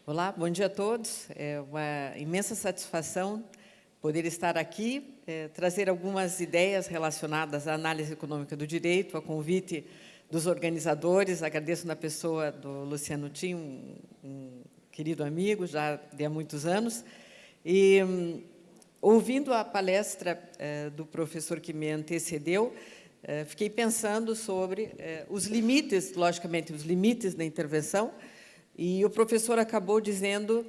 Olá, bom dia a todos. É uma imensa satisfação poder estar aqui, trazer algumas ideias relacionadas à análise econômica do direito, a convite dos organizadores. Agradeço na pessoa do Luciano Tim, um querido amigo, já de há muitos anos. E, ouvindo a palestra do professor que me antecedeu, fiquei pensando sobre os limites, logicamente, os limites da intervenção. E o professor acabou dizendo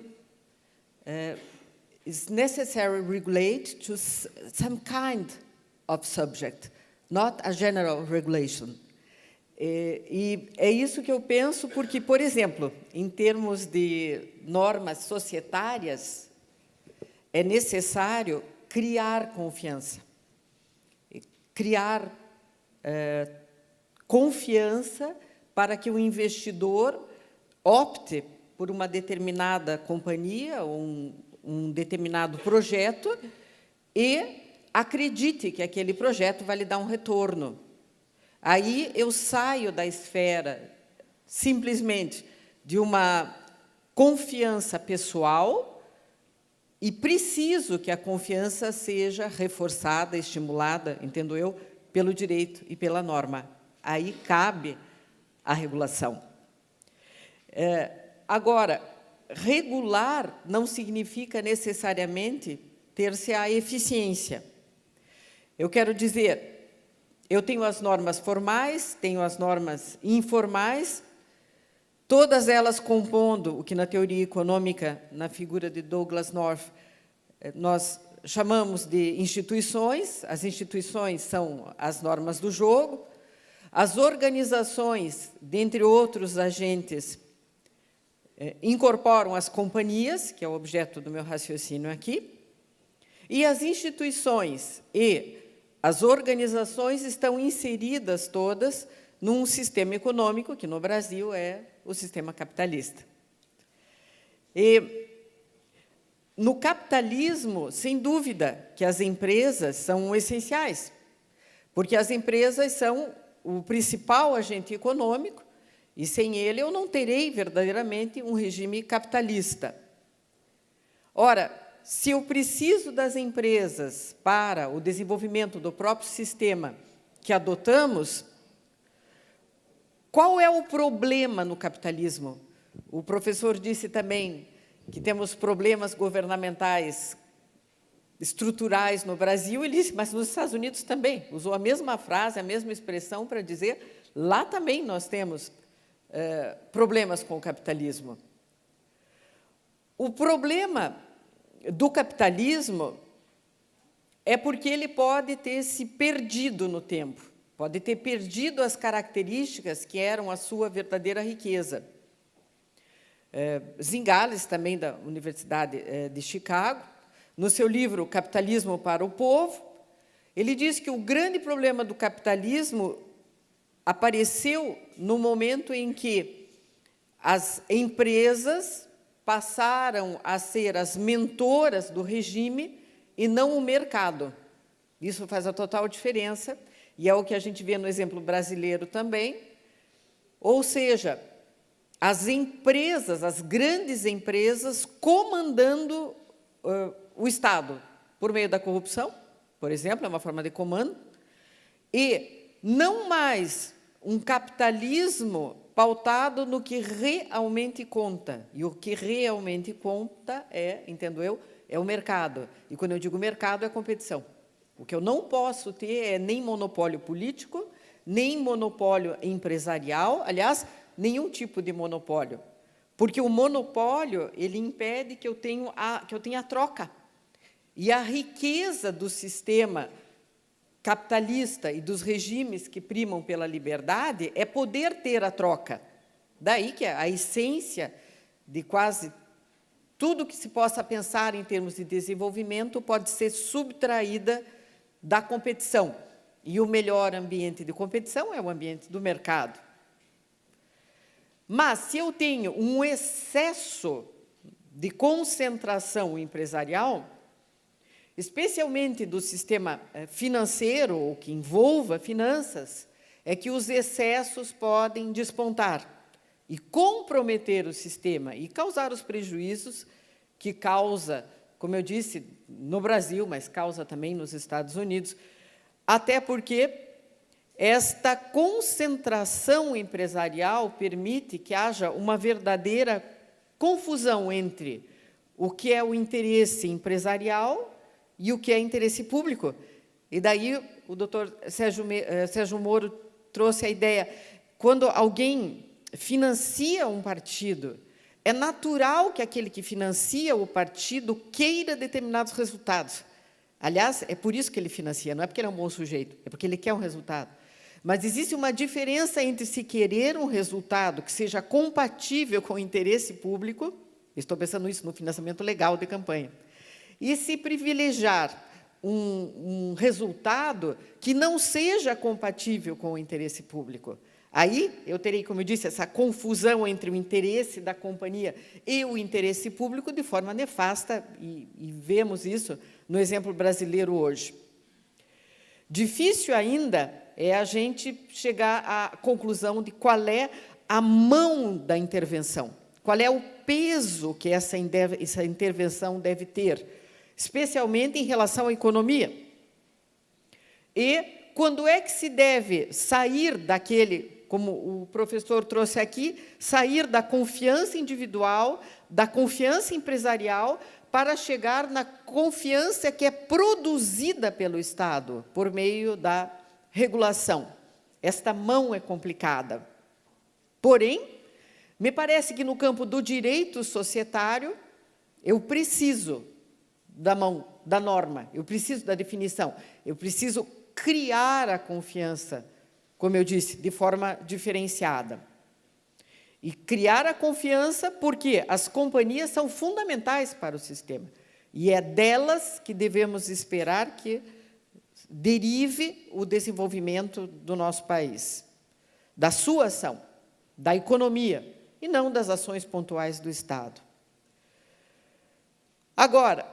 it's necessary to regulate to some kind of subject, not a general regulation. E é isso que eu penso, porque, por exemplo, em termos de normas societárias, é necessário criar confiança. Criar confiança para que o investidor opte por uma determinada companhia ou um determinado projeto e acredite que aquele projeto vai lhe dar um retorno. Aí eu saio da esfera simplesmente de uma confiança pessoal e preciso que a confiança seja reforçada, estimulada, entendo eu, pelo direito e pela norma. Aí cabe a regulação. Agora, regular não significa necessariamente ter-se a eficiência. Eu quero dizer, eu tenho as normas formais, tenho as normas informais, todas elas compondo o que na teoria econômica, na figura de Douglas North, nós chamamos de instituições. As instituições são as normas do jogo, as organizações, dentre outros agentes, incorporam as companhias, que é o objeto do meu raciocínio aqui, e as instituições e as organizações estão inseridas todas num sistema econômico, que no Brasil é o sistema capitalista. E no capitalismo, sem dúvida, que as empresas são essenciais, porque as empresas são o principal agente econômico, e sem ele eu não terei verdadeiramente um regime capitalista. Ora, se eu preciso das empresas para o desenvolvimento do próprio sistema que adotamos, qual é o problema no capitalismo? O professor disse também que temos problemas governamentais estruturais no Brasil, ele disse, mas nos Estados Unidos também. Usou a mesma frase, a mesma expressão para dizer, lá também nós temos problemas com o capitalismo. O problema do capitalismo é porque ele pode ter se perdido no tempo, pode ter perdido as características que eram a sua verdadeira riqueza. Zingales, também da Universidade de Chicago, no seu livro Capitalismo para o Povo, ele diz que o grande problema do capitalismo apareceu no momento em que as empresas passaram a ser as mentoras do regime e não o mercado. Isso faz a total diferença, e é o que a gente vê no exemplo brasileiro também. Ou seja, as empresas, as grandes empresas, comandando o Estado, por meio da corrupção, por exemplo, é uma forma de comando, e não mais um capitalismo pautado no que realmente conta. E o que realmente conta é, entendo eu, é o mercado. E quando eu digo mercado, é competição. O que eu não posso ter é nem monopólio político, nem monopólio empresarial, aliás, nenhum tipo de monopólio. Porque o monopólio, ele impede que eu tenha a troca. E a riqueza do sistema capitalista e dos regimes que primam pela liberdade é poder ter a troca. Daí que a essência de quase tudo que se possa pensar em termos de desenvolvimento pode ser subtraída da competição. E o melhor ambiente de competição é o ambiente do mercado. Mas, se eu tenho um excesso de concentração empresarial, especialmente do sistema financeiro, ou que envolva finanças, é que os excessos podem despontar. e comprometer o sistema e causar os prejuízos que causa, como eu disse, no Brasil, mas causa também nos Estados Unidos, até porque esta concentração empresarial permite que haja uma verdadeira confusão entre o que é o interesse empresarial e o que é interesse público. E daí o doutor Sérgio Moro trouxe a ideia, quando alguém financia um partido, é natural que aquele que financia o partido queira determinados resultados. Aliás, é por isso que ele financia, não é porque ele é um bom sujeito, é porque ele quer um resultado. Mas existe uma diferença entre se querer um resultado que seja compatível com o interesse público, estou pensando isso no financiamento legal de campanha, e se privilegiar um resultado que não seja compatível com o interesse público. Aí, eu terei, como eu disse, essa confusão entre o interesse da companhia e o interesse público de forma nefasta, e vemos isso no exemplo brasileiro hoje. Difícil ainda é a gente chegar à conclusão de qual é a mão da intervenção, qual é o peso que essa intervenção deve ter, especialmente em relação à economia. E quando é que se deve sair daquele, como o professor trouxe aqui, sair da confiança individual, da confiança empresarial, para chegar na confiança que é produzida pelo Estado, por meio da regulação. Esta mão é complicada. Porém, me parece que no campo do direito societário, eu preciso da mão, da norma, eu preciso da definição, eu preciso criar a confiança, como eu disse, de forma diferenciada. E criar a confiança porque as companhias são fundamentais para o sistema. E é delas que devemos esperar que derive o desenvolvimento do nosso país, da sua ação, da economia, e não das ações pontuais do Estado. Agora,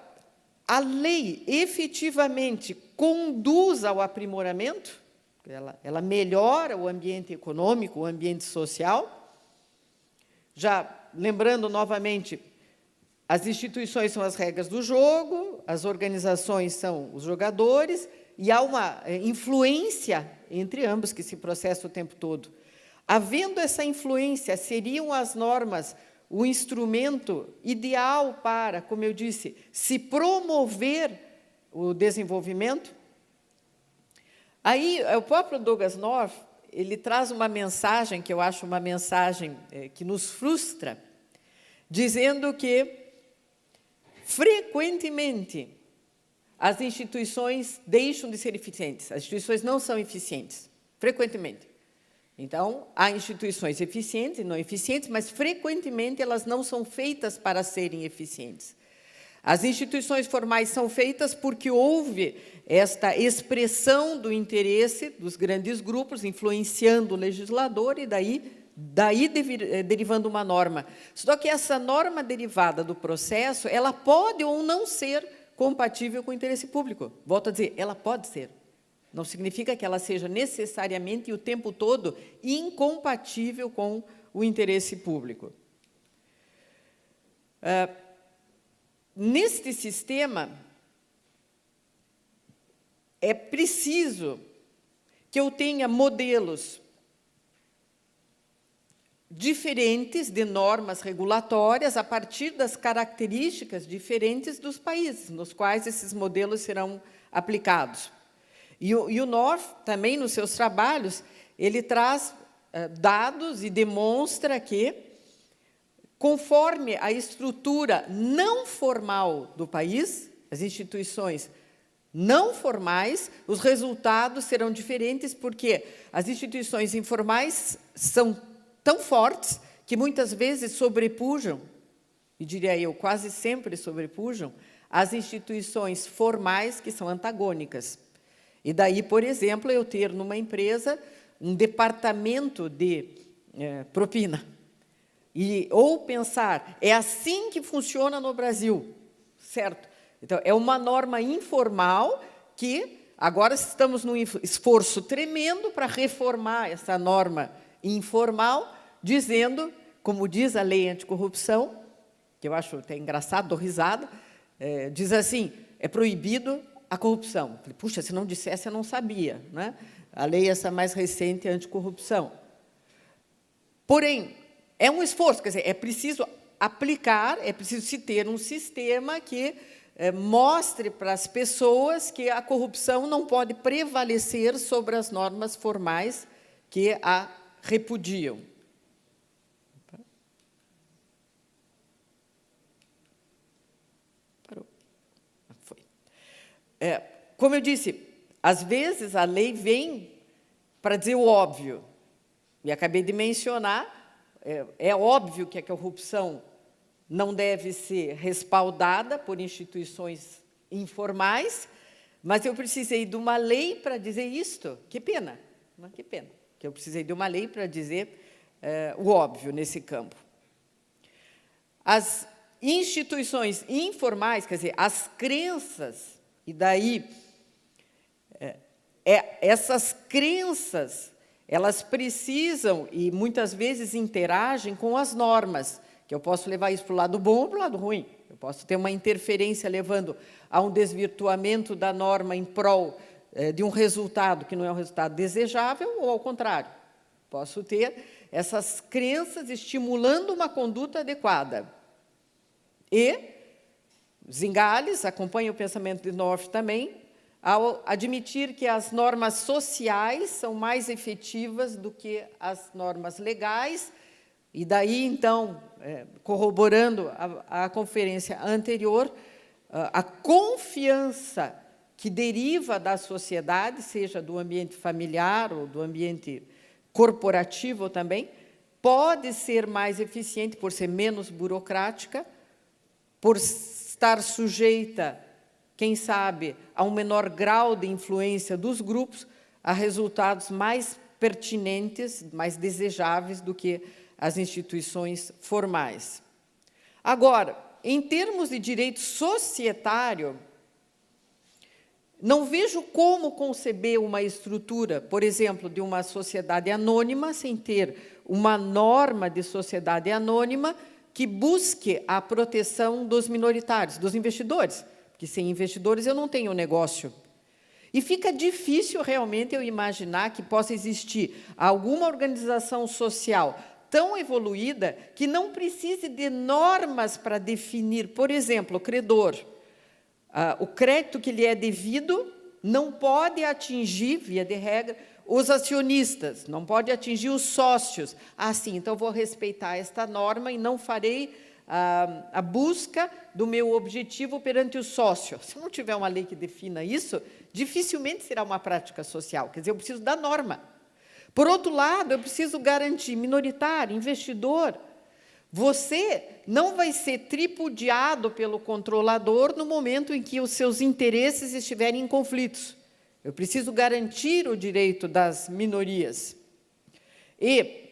a lei efetivamente conduz ao aprimoramento, ela melhora o ambiente econômico, o ambiente social. Já lembrando novamente, as instituições são as regras do jogo, as organizações são os jogadores, e há uma influência entre ambos que se processa o tempo todo. Havendo essa influência, seriam as normas o instrumento ideal para, como eu disse, se promover o desenvolvimento? Aí, o próprio Douglas North, ele traz uma mensagem, que eu acho uma mensagem que nos frustra, dizendo que, frequentemente, as instituições deixam de ser eficientes. As instituições não são eficientes, frequentemente. Então, há instituições eficientes e não eficientes, mas, frequentemente, elas não são feitas para serem eficientes. As instituições formais são feitas porque houve esta expressão do interesse dos grandes grupos, influenciando o legislador, e daí derivando uma norma. Só que essa norma derivada do processo, ela pode ou não ser compatível com o interesse público. Volto a dizer, ela pode ser. Não significa que ela seja necessariamente e o tempo todo incompatível com o interesse público. Neste sistema, é preciso que eu tenha modelos diferentes de normas regulatórias a partir das características diferentes dos países nos quais esses modelos serão aplicados. E o North, também, nos seus trabalhos, ele traz dados e demonstra que, conforme a estrutura não formal do país, as instituições não formais, os resultados serão diferentes, porque as instituições informais são tão fortes que muitas vezes sobrepujam, e diria eu, quase sempre sobrepujam, as instituições formais que são antagônicas. E daí, por exemplo, eu ter numa empresa um departamento de propina. Ou pensar, é assim que funciona no Brasil, certo? Então, é uma norma informal que agora estamos num esforço tremendo para reformar essa norma informal, dizendo como diz a lei anticorrupção, que eu acho até engraçado, dou risada, diz assim, é proibido a corrupção. Falei, puxa, se não dissesse, eu não sabia, né? A lei essa mais recente é anticorrupção. Porém, é um esforço, quer dizer, é preciso aplicar, é preciso se ter um sistema que mostre para as pessoas que a corrupção não pode prevalecer sobre as normas formais que a repudiam. Parou. Foi. Como eu disse, às vezes a lei vem para dizer o óbvio. E acabei de mencionar, é óbvio que a corrupção não deve ser respaldada por instituições informais, mas eu precisei de uma lei para dizer isto. Que pena, que pena, que eu precisei de uma lei para dizer o óbvio nesse campo. As instituições informais, quer dizer, as crenças, e daí essas crenças, elas precisam e muitas vezes interagem com as normas, que eu posso levar isso para o lado bom ou para o lado ruim. Eu posso ter uma interferência levando a um desvirtuamento da norma em prol de um resultado que não é um resultado desejável, ou ao contrário. Posso ter essas crenças estimulando uma conduta adequada. E Zingales acompanha o pensamento de North também, ao admitir que as normas sociais são mais efetivas do que as normas legais, e daí, então, corroborando a conferência anterior, a confiança que deriva da sociedade, seja do ambiente familiar ou do ambiente corporativo também, pode ser mais eficiente por ser menos burocrática, por estar sujeita, quem sabe, a um menor grau de influência dos grupos, a resultados mais pertinentes, mais desejáveis do que as instituições formais. Agora, em termos de direito societário, não vejo como conceber uma estrutura, por exemplo, de uma sociedade anônima, sem ter uma norma de sociedade anônima que busque a proteção dos minoritários, dos investidores, porque sem investidores eu não tenho negócio. E fica difícil realmente eu imaginar que possa existir alguma organização social tão evoluída que não precise de normas para definir, por exemplo, o credor. O crédito que lhe é devido não pode atingir, via de regra, os acionistas, não pode atingir os sócios. Sim, então vou respeitar esta norma e não farei a busca do meu objetivo perante o sócio. Se não tiver uma lei que defina isso, dificilmente será uma prática social. Quer dizer, eu preciso da norma. Por outro lado, eu preciso garantir minoritário, investidor. Você não vai ser tripudiado pelo controlador no momento em que os seus interesses estiverem em conflitos. Eu preciso garantir o direito das minorias. E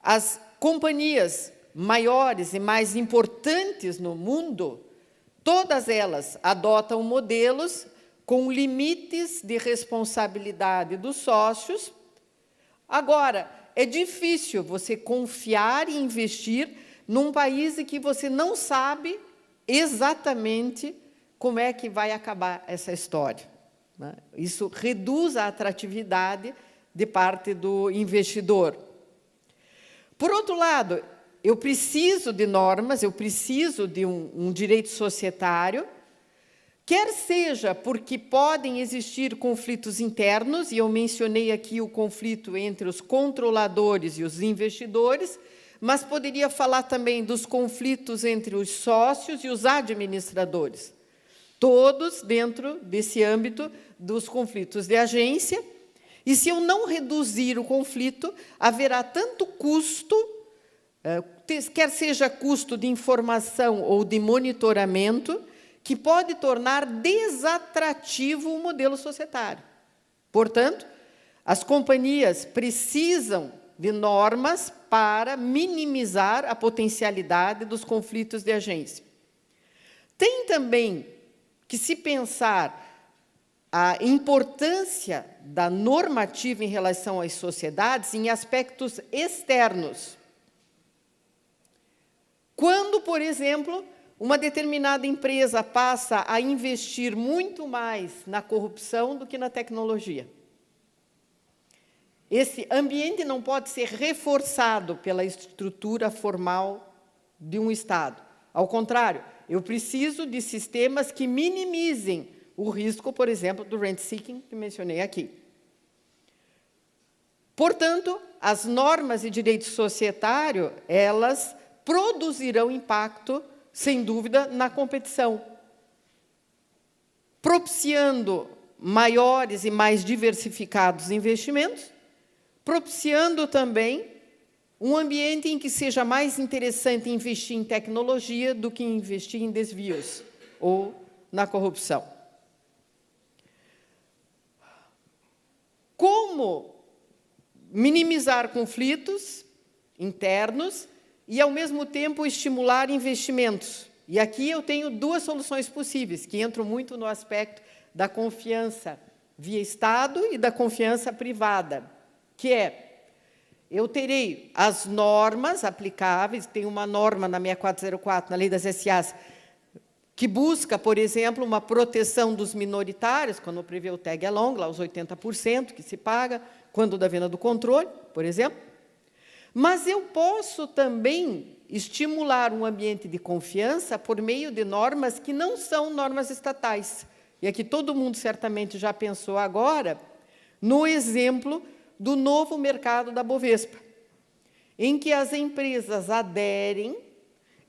as companhias maiores e mais importantes no mundo, todas elas adotam modelos com limites de responsabilidade dos sócios. Agora, é difícil você confiar e investir num país em que você não sabe exatamente como é que vai acabar essa história, né? Isso reduz a atratividade de parte do investidor. Por outro lado, eu preciso de normas, eu preciso de um direito societário, quer seja porque podem existir conflitos internos, e eu mencionei aqui o conflito entre os controladores e os investidores, mas poderia falar também dos conflitos entre os sócios e os administradores, todos dentro desse âmbito dos conflitos de agência, e se eu não reduzir o conflito, haverá tanto custo, quer seja custo de informação ou de monitoramento, que pode tornar desatrativo o modelo societário. Portanto, as companhias precisam de normas para minimizar a potencialidade dos conflitos de agência. Tem também que se pensar a importância da normativa em relação às sociedades em aspectos externos. por exemplo, uma determinada empresa passa a investir muito mais na corrupção do que na tecnologia. Esse ambiente não pode ser reforçado pela estrutura formal de um Estado. Ao contrário, eu preciso de sistemas que minimizem o risco, por exemplo, do rent-seeking, que mencionei aqui. Portanto, as normas de direito societário, elas produzirão impacto, sem dúvida, na competição, propiciando maiores e mais diversificados investimentos, propiciando também um ambiente em que seja mais interessante investir em tecnologia do que investir em desvios ou na corrupção. Como minimizar conflitos internos e, ao mesmo tempo, estimular investimentos? E aqui eu tenho duas soluções possíveis, que entram muito no aspecto da confiança via Estado e da confiança privada, que é, eu terei as normas aplicáveis, tem uma norma na 6404, na Lei das SAs, que busca, por exemplo, uma proteção dos minoritários, quando prevê o tag along, lá os 80% que se paga, quando da venda do controle, por exemplo. Mas eu posso também estimular um ambiente de confiança por meio de normas que não são normas estatais. E aqui todo mundo certamente já pensou agora no exemplo do novo mercado da Bovespa, em que as empresas aderem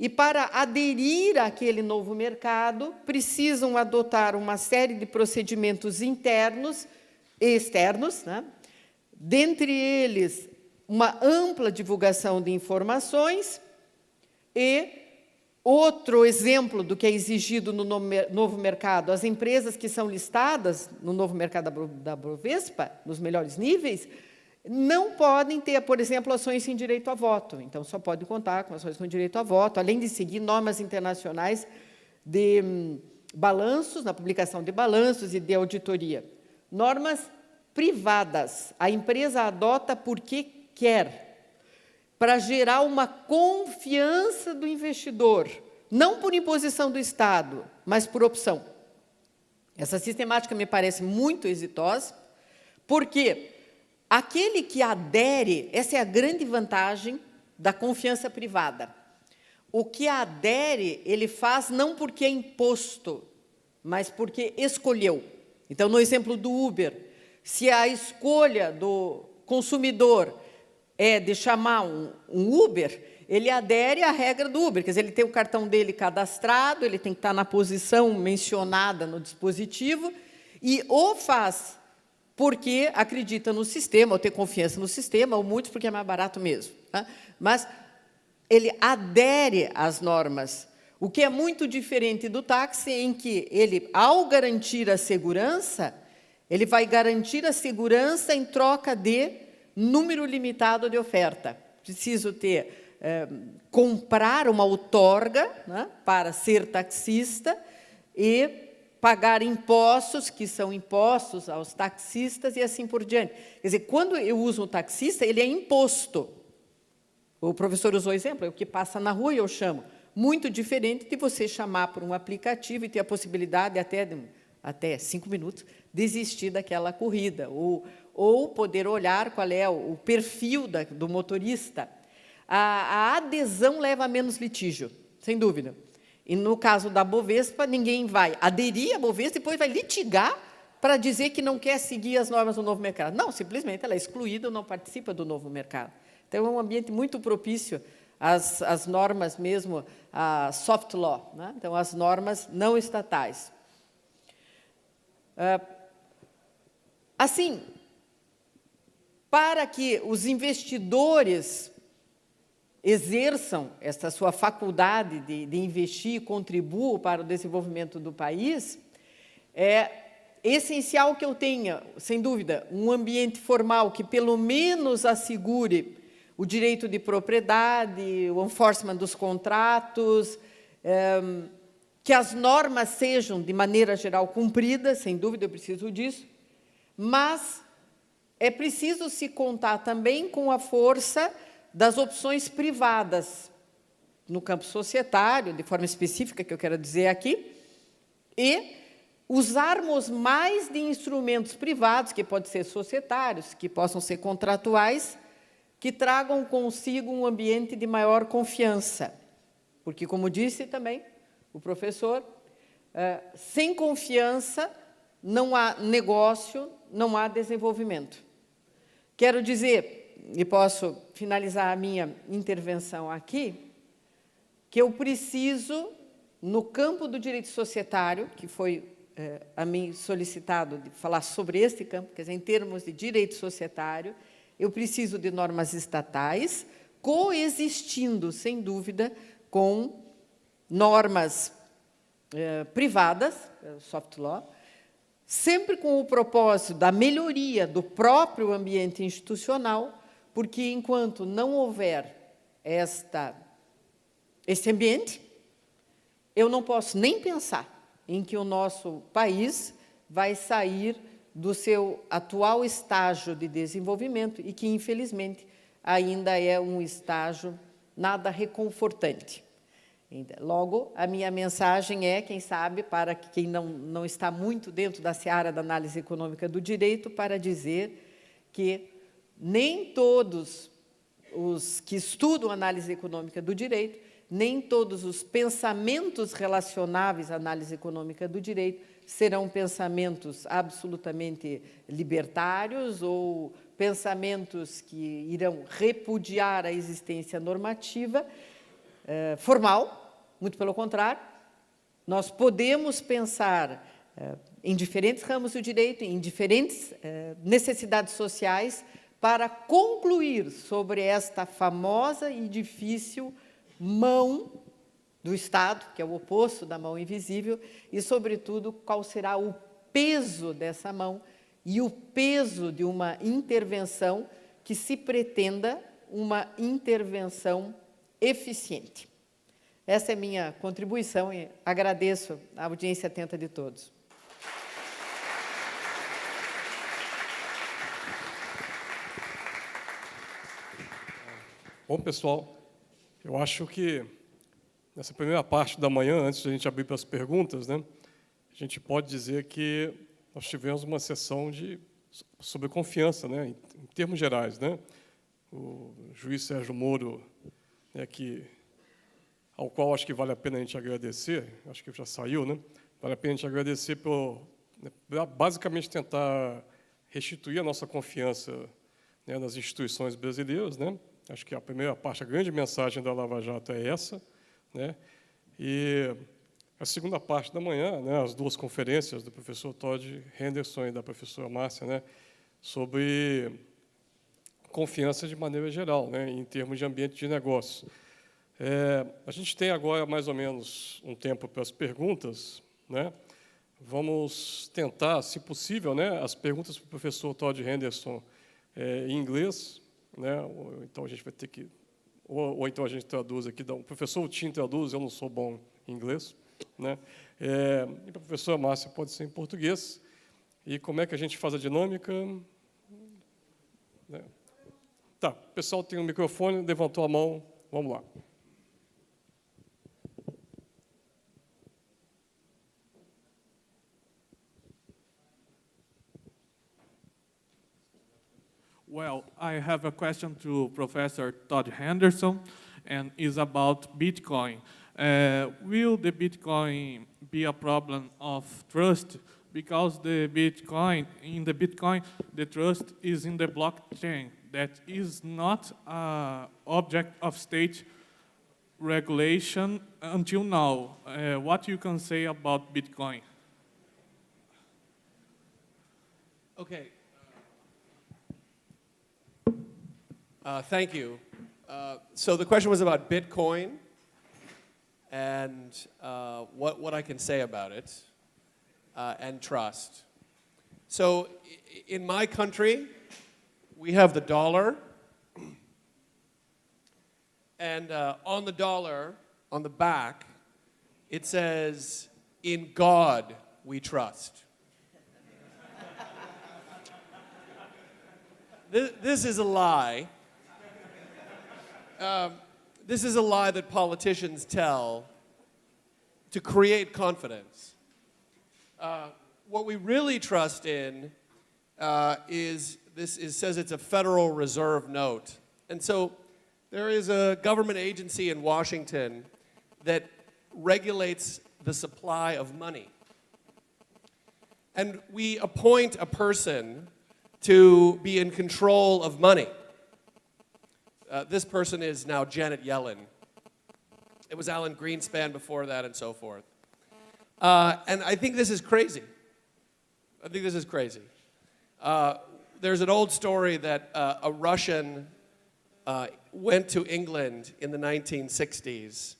e, para aderir àquele novo mercado, precisam adotar uma série de procedimentos internos e externos, né? Dentre eles, uma ampla divulgação de informações e outro exemplo do que é exigido no novo mercado, as empresas que são listadas no novo mercado da Bovespa, nos melhores níveis, não podem ter, por exemplo, ações sem direito a voto. Então, só podem contar com ações com direito a voto, além de seguir normas internacionais de balanços, na publicação de balanços e de auditoria. Normas privadas. A empresa adota porque quer, para gerar uma confiança do investidor, não por imposição do Estado, mas por opção. Essa sistemática me parece muito exitosa, porque aquele que adere, essa é a grande vantagem da confiança privada. O que adere, ele faz não porque é imposto, mas porque escolheu. Então, no exemplo do Uber, se a escolha do consumidor é de chamar um Uber, ele adere à regra do Uber, quer dizer, ele tem o cartão dele cadastrado, ele tem que estar na posição mencionada no dispositivo, e ou faz porque acredita no sistema, ou tem confiança no sistema, ou muitos porque é mais barato mesmo. Tá? Mas ele adere às normas, o que é muito diferente do táxi, em que ele, ao garantir a segurança, ele vai garantir a segurança em troca de número limitado de oferta. Preciso ter, comprar uma outorga, né, para ser taxista e pagar impostos, que são impostos aos taxistas e assim por diante. Quer dizer, quando eu uso um taxista, ele é imposto. O professor usou o exemplo, é o que passa na rua e eu chamo. Muito diferente de você chamar por um aplicativo e ter a possibilidade até 5 minutos, desistir daquela corrida, ou poder olhar qual é o perfil do motorista. A adesão leva a menos litígio, sem dúvida. E, no caso da Bovespa, ninguém vai aderir à Bovespa e depois vai litigar para dizer que não quer seguir as normas do novo mercado. Não, simplesmente ela é excluída ou não participa do novo mercado. Então, é um ambiente muito propício às normas mesmo, a soft law, né? Então, as normas não estatais. Assim, para que os investidores exerçam essa sua faculdade de investir e contribuam para o desenvolvimento do país, é essencial que eu tenha, sem dúvida, um ambiente formal que, pelo menos, assegure o direito de propriedade, o enforcement dos contratos, que as normas sejam, de maneira geral, cumpridas, sem dúvida, eu preciso disso, mas é preciso se contar também com a força das opções privadas, no campo societário, de forma específica, que eu quero dizer aqui, e usarmos mais de instrumentos privados, que podem ser societários, que possam ser contratuais, que tragam consigo um ambiente de maior confiança. Porque, como disse também o professor, sem confiança não há negócio, não há desenvolvimento. Quero dizer, e posso finalizar a minha intervenção aqui, que eu preciso, no campo do direito societário, que foi a mim solicitado de falar sobre este campo, quer dizer, em termos de direito societário, eu preciso de normas estatais, coexistindo, sem dúvida, com normas privadas, soft law, sempre com o propósito da melhoria do próprio ambiente institucional, porque, enquanto não houver esse ambiente, eu não posso nem pensar em que o nosso país vai sair do seu atual estágio de desenvolvimento e que, infelizmente, ainda é um estágio nada reconfortante. Logo, a minha mensagem é, quem sabe, para quem não está muito dentro da seara da análise econômica do direito, para dizer que nem todos os que estudam análise econômica do direito, nem todos os pensamentos relacionáveis à análise econômica do direito serão pensamentos absolutamente libertários ou pensamentos que irão repudiar a existência normativa formal, muito pelo contrário. Nós podemos pensar em diferentes ramos do direito, em diferentes necessidades sociais, para concluir sobre esta famosa e difícil mão do Estado, que é o oposto da mão invisível, e, sobretudo, qual será o peso dessa mão e o peso de uma intervenção que se pretenda uma intervenção eficiente. Essa é minha contribuição e agradeço a audiência atenta de todos. Bom, pessoal, eu acho que nessa primeira parte da manhã, antes de a gente abrir para as perguntas, né, a gente pode dizer que nós tivemos uma sessão sobre confiança, né, em termos gerais, né? O juiz Sérgio Moro, né, ao qual acho que vale a pena a gente agradecer, acho que já saiu, né? Vale a pena a gente agradecer por, né, basicamente, tentar restituir a nossa confiança, né, nas instituições brasileiras, né? Acho que a primeira parte, a grande mensagem da Lava Jato é essa, né? E a segunda parte da manhã, né, as duas conferências do professor Todd Henderson e da professora Márcia, né, sobre confiança de maneira geral, né, em termos de ambiente de negócio. A gente tem agora mais ou menos um tempo para as perguntas, né? Vamos tentar, se possível, né, as perguntas para o professor Todd Henderson em inglês, né? Então a gente vai ter que, ou então a gente traduz aqui, o professor Tim traduz, eu não sou bom em inglês, né? E a professora Márcia pode ser em português. E como é que a gente faz a dinâmica? Tá, o pessoal tem um microfone, levantou a mão, vamos lá. Well, I have a question to Professor Todd Henderson, and is about Bitcoin. Will the Bitcoin be a problem of trust? Because in the Bitcoin, the trust is in the blockchain. That is not an object of state regulation until now. What you can say about Bitcoin? Okay. Thank you. So the question was about Bitcoin and what I can say about it and trust. So in my country, we have the dollar. And on the dollar, on the back, it says, "In God we trust." This is a lie. this is a lie that politicians tell to create confidence. What we really trust in says it's a Federal Reserve note. And so there is a government agency in Washington that regulates the supply of money. And we appoint a person to be in control of money. This person is now Janet Yellen. It was Alan Greenspan before that and so forth. And I think this is crazy. I think this is crazy. There's an old story that a Russian went to England in the 1960s,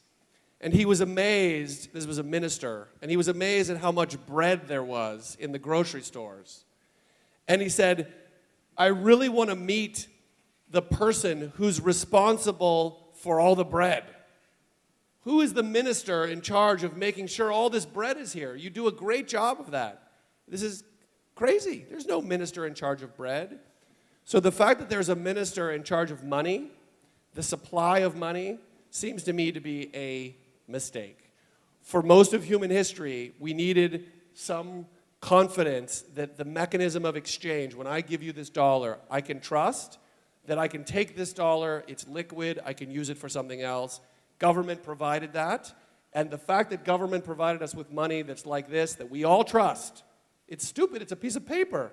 and he was amazed, this was a minister, and he was amazed at how much bread there was in the grocery stores. And he said, I really want to meet the person who's responsible for all the bread. Who is the minister in charge of making sure all this bread is here? You do a great job of that. This is crazy. There's no minister in charge of bread. So the fact that there's a minister in charge of money, the supply of money, seems to me to be a mistake. For most of human history, we needed some confidence that the mechanism of exchange, when I give you this dollar, I can trust that I can take this dollar, it's liquid, I can use it for something else. Government provided that, and the fact that government provided us with money that's like this, that we all trust, it's stupid, it's a piece of paper.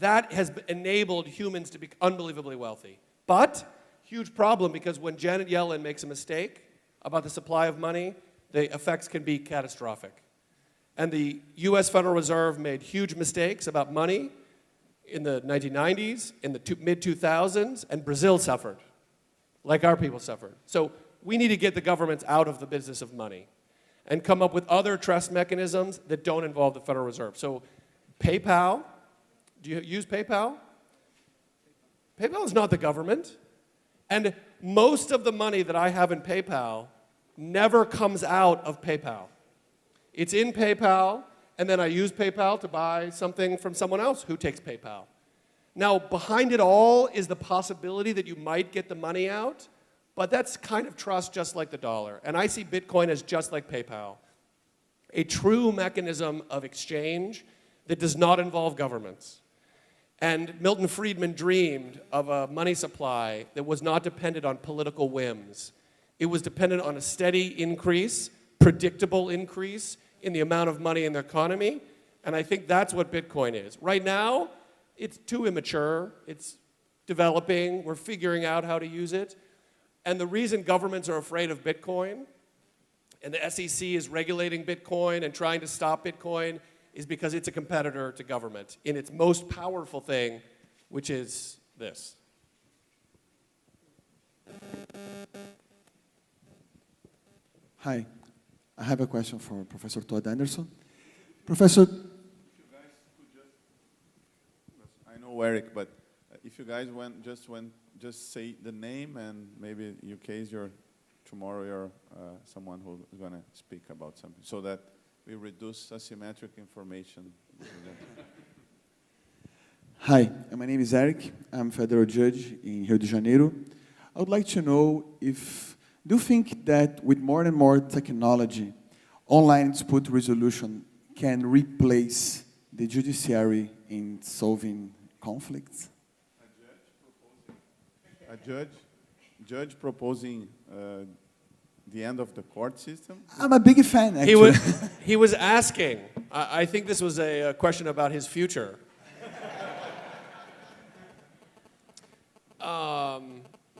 That has enabled humans to be unbelievably wealthy. But, huge problem, because when Janet Yellen makes a mistake about the supply of money, the effects can be catastrophic. And the US Federal Reserve made huge mistakes about money in the 1990s, in the mid-2000s, and Brazil suffered, like our people suffered. So we need to get the governments out of the business of money and come up with other trust mechanisms that don't involve the Federal Reserve. So PayPal, do you use PayPal? PayPal is not the government. And most of the money that I have in PayPal never comes out of PayPal. It's in PayPal, and then I use PayPal to buy something from someone else who takes PayPal. Now, behind it all is the possibility that you might get the money out, but that's kind of trust just like the dollar. And I see Bitcoin as just like PayPal, a true mechanism of exchange that does not involve governments. And Milton Friedman dreamed of a money supply that was not dependent on political whims. It was dependent on a steady increase, predictable increase in the amount of money in the economy, and I think that's what Bitcoin is. Right now, it's too immature, it's developing, we're figuring out how to use it, and the reason governments are afraid of Bitcoin, and the SEC is regulating Bitcoin and trying to stop Bitcoin, is because it's a competitor to government in its most powerful thing, which is this. Hi, I have a question for Professor Todd Anderson. Professor, If you guys could I know Eric, but if you guys just say the name, and maybe in your case, tomorrow you're someone who's going to speak about something, so that we reduce asymmetric information. hi, my name is Eric. I'm a federal judge in Rio de Janeiro. I would like to know do you think that with more and more technology, online dispute resolution can replace the judiciary in solving conflicts? A judge proposing the end of the court system? I'm a big fan, actually. He was asking. I think this was a question about his future.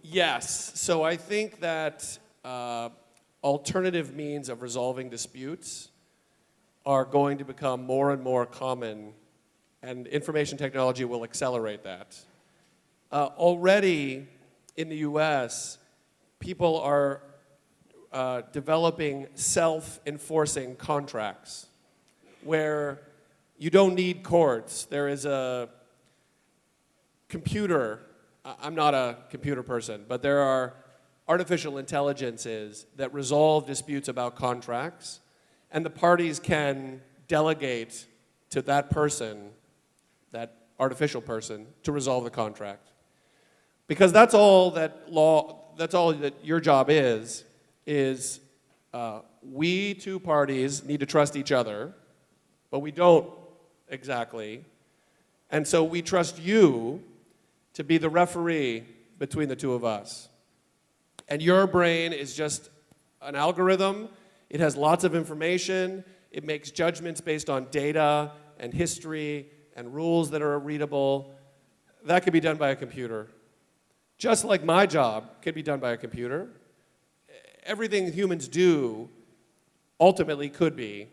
Yes. So I think that alternative means of resolving disputes are going to become more and more common, and information technology will accelerate that. Already in the US, people are developing self-enforcing contracts where you don't need courts. There is a computer. I'm not a computer person, but there are artificial intelligences that resolve disputes about contracts, and the parties can delegate to that person, that artificial person, to resolve the contract. Because that's all that that's all that your job is we two parties need to trust each other, but we don't exactly. And so we trust you to be the referee between the two of us. And your brain is just an algorithm. It has lots of information. It makes judgments based on data and history and rules that are readable. That could be done by a computer. Just like my job could be done by a computer. Everything humans do ultimately could be.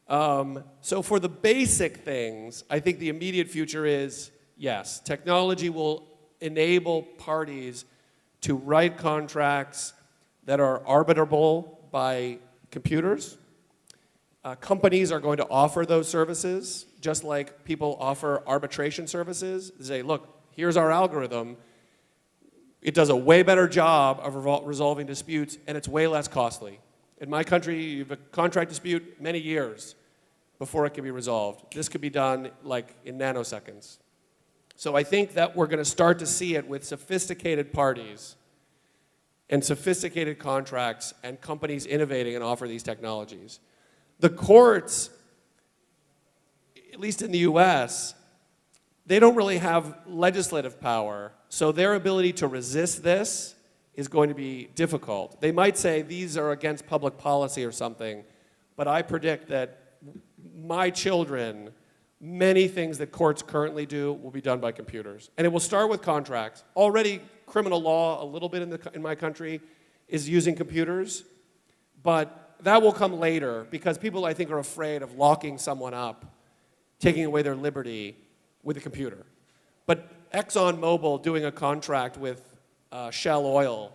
So for the basic things, I think the immediate future is, yes, technology will enable parties to write contracts that are arbitrable by computers. Companies are going to offer those services, just like people offer arbitration services. They say, look, here's our algorithm. It does a way better job of resolving disputes, and it's way less costly. In my country, you have a contract dispute, many years before it can be resolved. This could be done like in nanoseconds. So I think that we're going to start to see it with sophisticated parties and sophisticated contracts and companies innovating and offer these technologies. The courts, at least in the US, they don't really have legislative power, so their ability to resist this is going to be difficult. They might say these are against public policy or something, but I predict that my children, many things that courts currently do will be done by computers. And it will start with contracts. Already criminal law, a little bit in my country, is using computers, but that will come later because people, I think, are afraid of locking someone up, taking away their liberty with a computer. But ExxonMobil doing a contract with Shell Oil,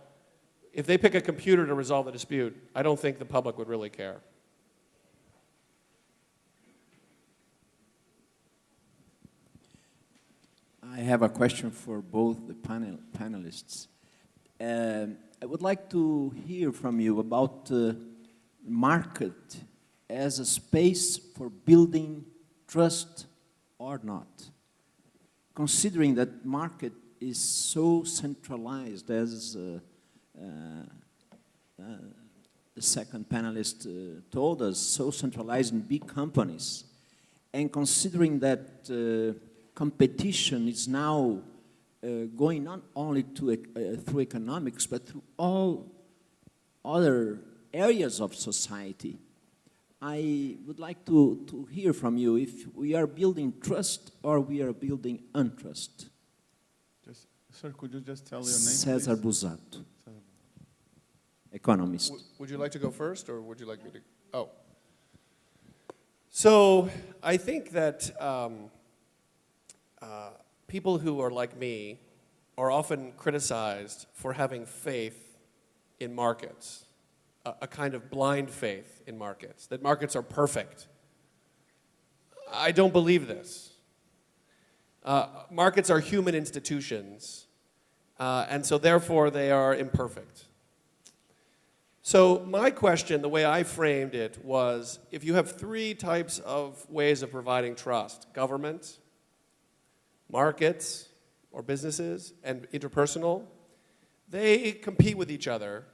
if they pick a computer to resolve the dispute, I don't think the public would really care. I have a question for both the panelists. I would like to hear from you about market as a space for building trust or not. Considering that market is so centralized, as the second panelist told us, so centralized in big companies, and considering that competition is now going not only through economics, but through all other areas of society. I would like to hear from you if we are building trust or we are building untrust. Sir, could you just tell your name, Cesar please? Busato, economist. Would you like to go first, or would you like me to? Oh. So I think that people who are like me are often criticized for having faith in markets, a kind of blind faith in markets, that markets are perfect. I don't believe this. Markets are human institutions, and so therefore they are imperfect. So my question, the way I framed it, was if you have three types of ways of providing trust: government, markets or businesses, and interpersonal, they compete with each other.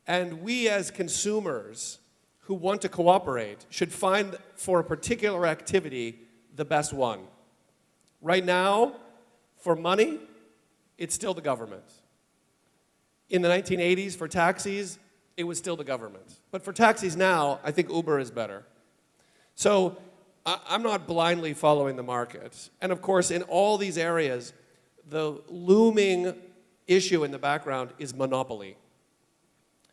And we as consumers who want to cooperate should find for a particular activity the best one. Right now, for money, it's still the government. In the 1980s, for taxis, it was still the government. But for taxis now, I think Uber is better. So I'm not blindly following the market. And of course, in all these areas, the looming issue in the background is monopoly.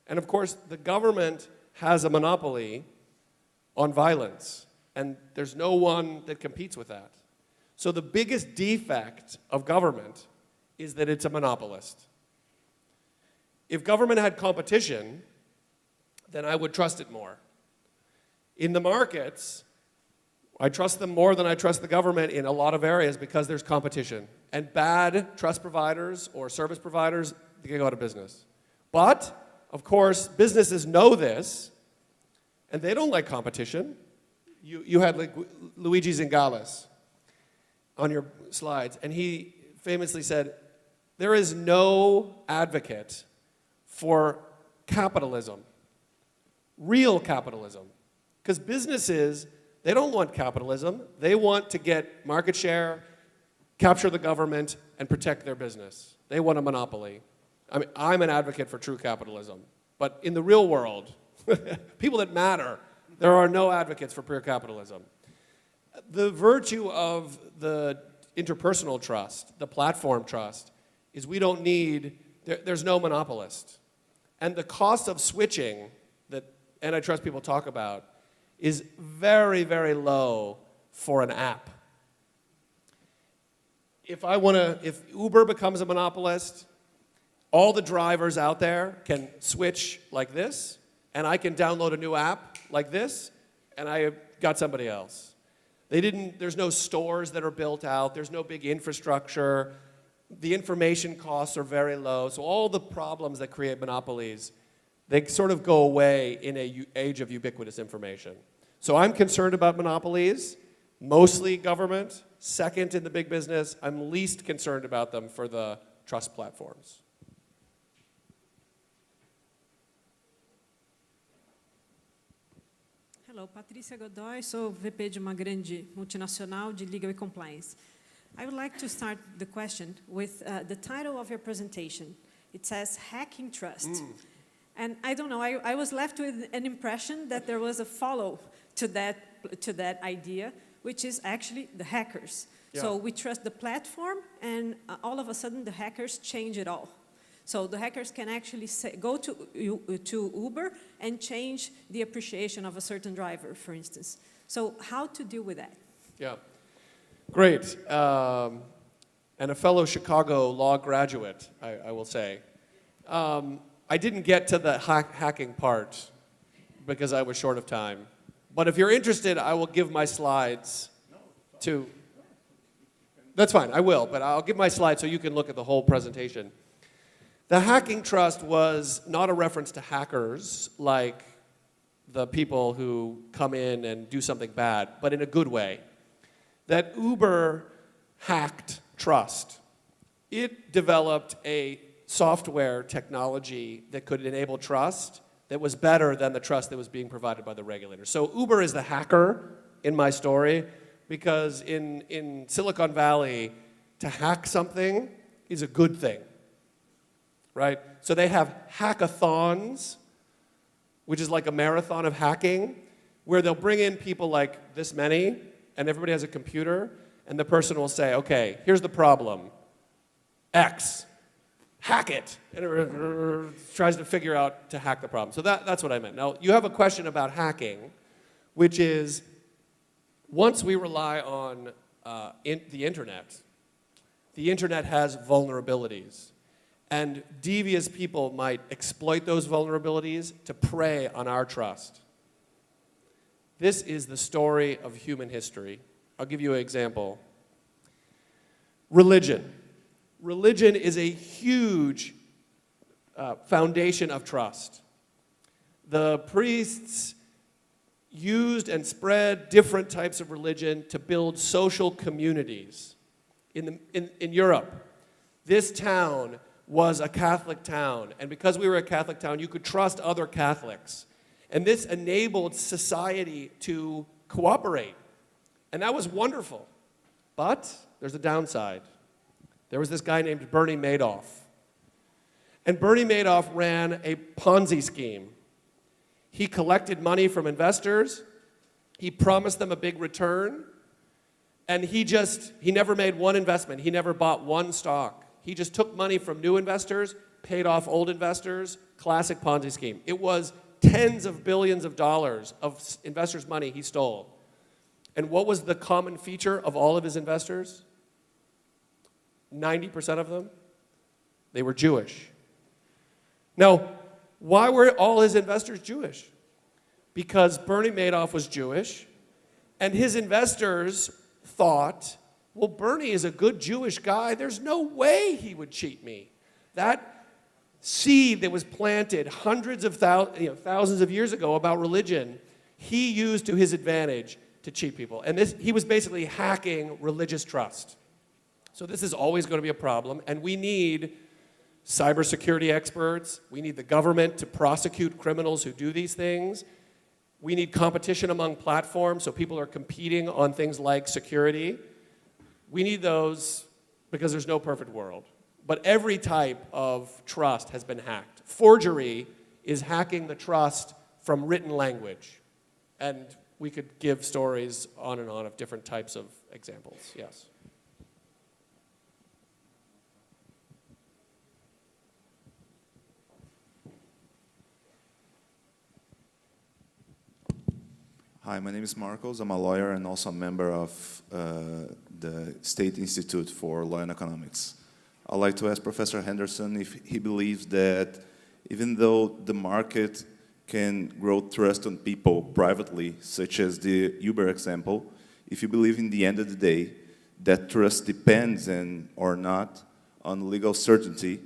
And of course, the government has a monopoly on violence, and there's no one that competes with that. So the biggest defect of government is that it's a monopolist. If government had competition, then I would trust it more. In the markets, I trust them more than I trust the government in a lot of areas because there's competition. And bad trust providers or service providers, they can go out of business. But, of course, businesses know this, and they don't like competition. You had like Luigi Zingales on your slides, and he famously said, there is no advocate for capitalism, real capitalism. Because businesses, they don't want capitalism. They want to get market share, capture the government, and protect their business. They want a monopoly. I mean, I'm an advocate for true capitalism. But in the real world, people that matter, there are no advocates for pure capitalism. The virtue of the interpersonal trust, the platform trust, is we don't need, there's no monopolist. And the cost of switching that antitrust people talk about is very, very low for an app. If Uber becomes a monopolist, all the drivers out there can switch like this, and I can download a new app like this, and I got somebody else. There's no stores that are built out, there's no big infrastructure, the information costs are very low, so all the problems that create monopolies, they sort of go away in an age of ubiquitous information. So I'm concerned about monopolies, mostly government, second in the big business. I'm least concerned about them for the trust platforms. Hello, Patrícia Godoy, sou VP de uma grande multinacional de Legal e Compliance. I would like to start the question with the title of your presentation. It says Hacking Trust. And I don't know, I was left with an impression that there was a follow to that idea, which is actually the hackers. Yeah. So we trust the platform, and all of a sudden the hackers change it all. So the hackers can actually go to Uber and change the appreciation of a certain driver, for instance. So how to deal with that? Yeah, great. And a fellow Chicago law graduate, I will say. I didn't get to the hacking part because I was short of time. But if you're interested, I will give my slides to... That's fine, I will, but I'll give my slides so you can look at the whole presentation. The Hacking Trust was not a reference to hackers like the people who come in and do something bad, but in a good way. That Uber hacked trust. It developed a software technology that could enable trust that was better than the trust that was being provided by the regulators. So Uber is the hacker in my story because in Silicon Valley, to hack something is a good thing. Right? So they have hackathons, which is like a marathon of hacking, where they'll bring in people like this many, and everybody has a computer, and the person will say, okay, here's the problem, X, hack it, and it tries to figure out to hack the problem. So that's what I meant. Now, you have a question about hacking, which is, once we rely on the internet has vulnerabilities. And devious people might exploit those vulnerabilities to prey on our trust. This is the story of human history. I'll give you an example. Religion. Religion is a huge foundation of trust. The priests used and spread different types of religion to build social communities. In Europe, this town was a Catholic town, and because we were a Catholic town, you could trust other Catholics. And this enabled society to cooperate, and that was wonderful. But there's a downside. There was this guy named Bernie Madoff. And Bernie Madoff ran a Ponzi scheme. He collected money from investors, he promised them a big return, and he never made one investment, he never bought one stock. He just took money from new investors, paid off old investors, classic Ponzi scheme. It was tens of billions of dollars of investors' money he stole. And what was the common feature of all of his investors? 90% of them, they were Jewish. Now, why were all his investors Jewish? Because Bernie Madoff was Jewish, and his investors thought, well, Bernie is a good Jewish guy. There's no way he would cheat me. That seed that was planted hundreds of thousands of years ago about religion, he used to his advantage to cheat people. And he was basically hacking religious trust. So this is always going to be a problem, and we need cybersecurity experts. We need the government to prosecute criminals who do these things. We need competition among platforms so people are competing on things like security. We need those because there's no perfect world. But every type of trust has been hacked. Forgery is hacking the trust from written language. And we could give stories on and on of different types of examples, yes. Hi, my name is Marcos. I'm a lawyer and also a member of the State Institute for Law and Economics. I'd like to ask Professor Henderson if he believes that even though the market can grow trust on people privately, such as the Uber example, if you believe in the end of the day that trust depends or not on legal certainty,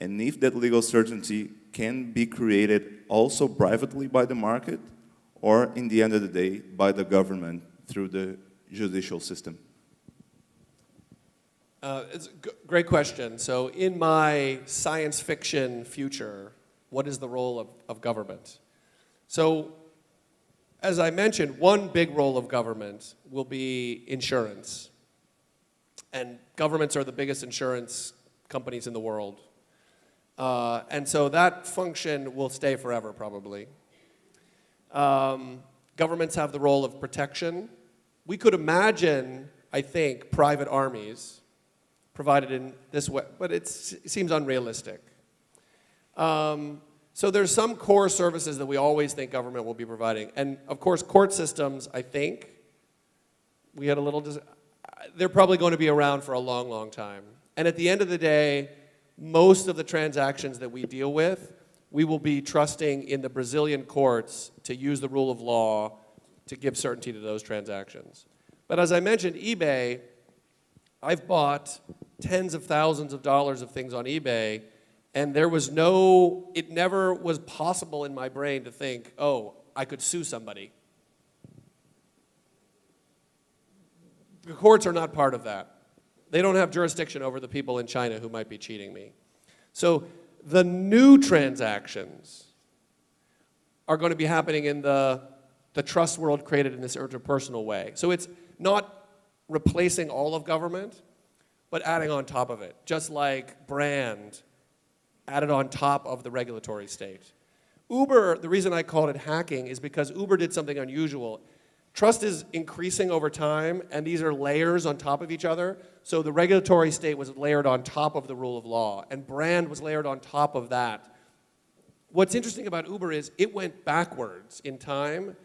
and if that legal certainty can be created also privately by the market, or in the end of the day, by the government through the judicial system? It's a great question. So in my science fiction future, what is the role of government? So as I mentioned, one big role of government will be insurance. And governments are the biggest insurance companies in the world. And so that function will stay forever, probably. Governments have the role of protection. We could imagine, I think, private armies provided in this way, but it seems unrealistic. So there's some core services that we always think government will be providing. And of course, court systems, I think, we had a little, they're probably going to be around for a long, long time. And at the end of the day, most of the transactions that we deal with, we will be trusting in the Brazilian courts to use the rule of law to give certainty to those transactions. But as I mentioned, eBay, I've bought tens of thousands of dollars of things on eBay, and it never was possible in my brain to think, oh, I could sue somebody. The courts are not part of that. They don't have jurisdiction over the people in China who might be cheating me. So the new transactions are going to be happening in the trust world created in this interpersonal way. So it's not replacing all of government, but adding on top of it, just like brand added on top of the regulatory state. Uber, the reason I called it hacking is because Uber did something unusual. Trust is increasing over time, and these are layers on top of each other. So the regulatory state was layered on top of the rule of law, and brand was layered on top of that. What's interesting about Uber is it went backwards in time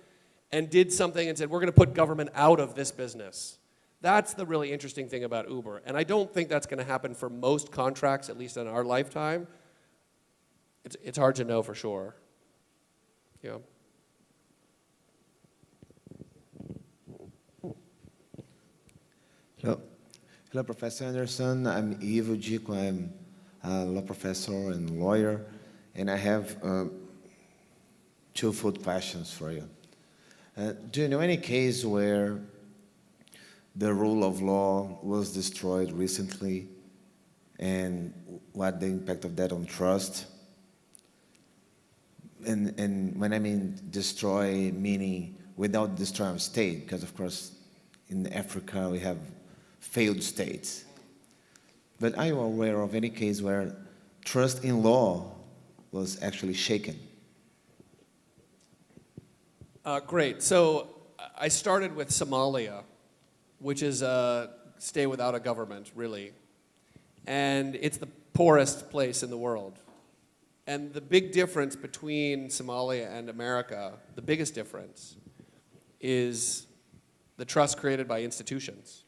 and did something and said, we're going to put government out of this business. That's the really interesting thing about Uber. And I don't think that's going to happen for most contracts, at least in our lifetime. It's hard to know for sure. Yeah. Hello, Professor Anderson. I'm Ivo Dico. I'm a law professor and lawyer, and I have two-fold questions for you. Do you know any case where the rule of law was destroyed recently, and what the impact of that on trust? And when I mean destroy, meaning without destroying a state, because of course in Africa we have failed states. But are you aware of any case where trust in law was actually shaken? Great. So I started with Somalia, which is a state without a government, really. And it's the poorest place in the world. And the big difference between Somalia and America, the biggest difference, is the trust created by institutions.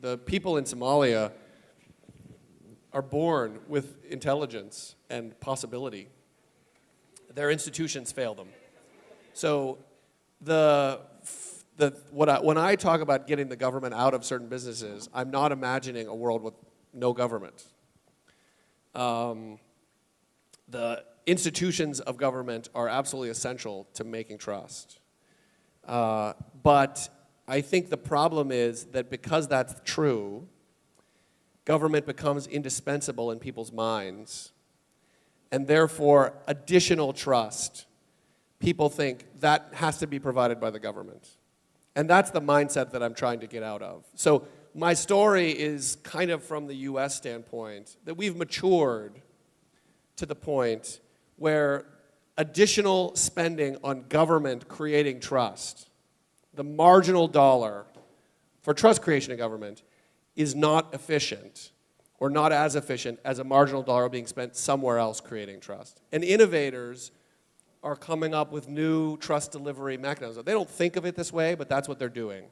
The people in Somalia are born with intelligence and possibility. Their institutions fail them. So when I talk about getting the government out of certain businesses, I'm not imagining a world with no government. The institutions of government are absolutely essential to making trust. But I think the problem is that because that's true, government becomes indispensable in people's minds, and therefore additional trust, people think that has to be provided by the government. And that's the mindset that I'm trying to get out of. So my story is kind of from the US standpoint, that we've matured to the point where additional spending on government creating trust, the marginal dollar for trust creation in government, is not efficient, or not as efficient as a marginal dollar being spent somewhere else creating trust. And innovators are coming up with new trust delivery mechanisms. They don't think of it this way, but that's what they're doing.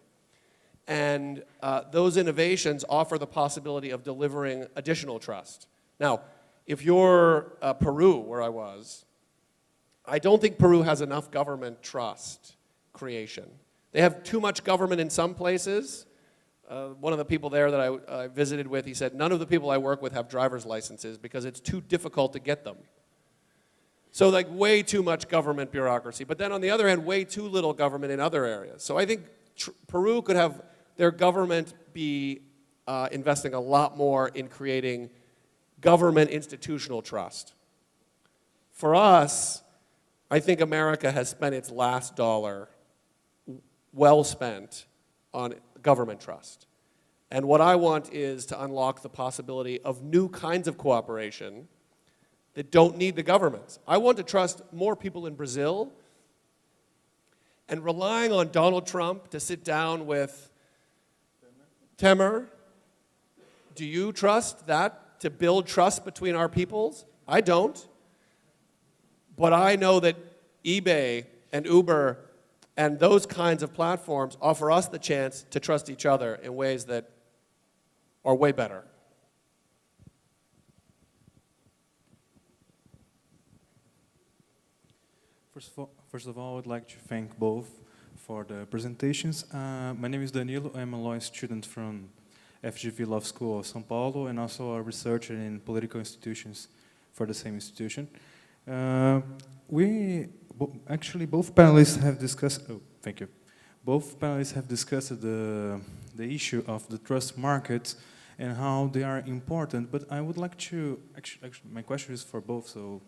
And those innovations offer the possibility of delivering additional trust. Now, if you're Peru, where I was, I don't think Peru has enough government trust creation. They have too much government in some places. One of the people there that I visited with, he said, none of the people I work with have driver's licenses because it's too difficult to get them. So like way too much government bureaucracy. But then on the other hand, way too little government in other areas. So I think Peru could have their government be investing a lot more in creating government institutional trust. For us, I think America has spent its last dollar well spent on government trust. And what I want is to unlock the possibility of new kinds of cooperation that don't need the governments. I want to trust more people in Brazil, and relying on Donald Trump to sit down with Temer, do you trust that to build trust between our peoples? I don't. But I know that eBay and Uber and those kinds of platforms offer us the chance to trust each other in ways that are way better. First of all, I would like to thank both for the presentations. My name is Danilo. I'm a law student from FGV Law School of São Paulo, and also a researcher in political institutions for the same institution. Actually, both panelists have discussed. Oh, thank you. Both panelists have discussed the issue of the trust markets and how they are important. But I would like to actually, my question is for both. So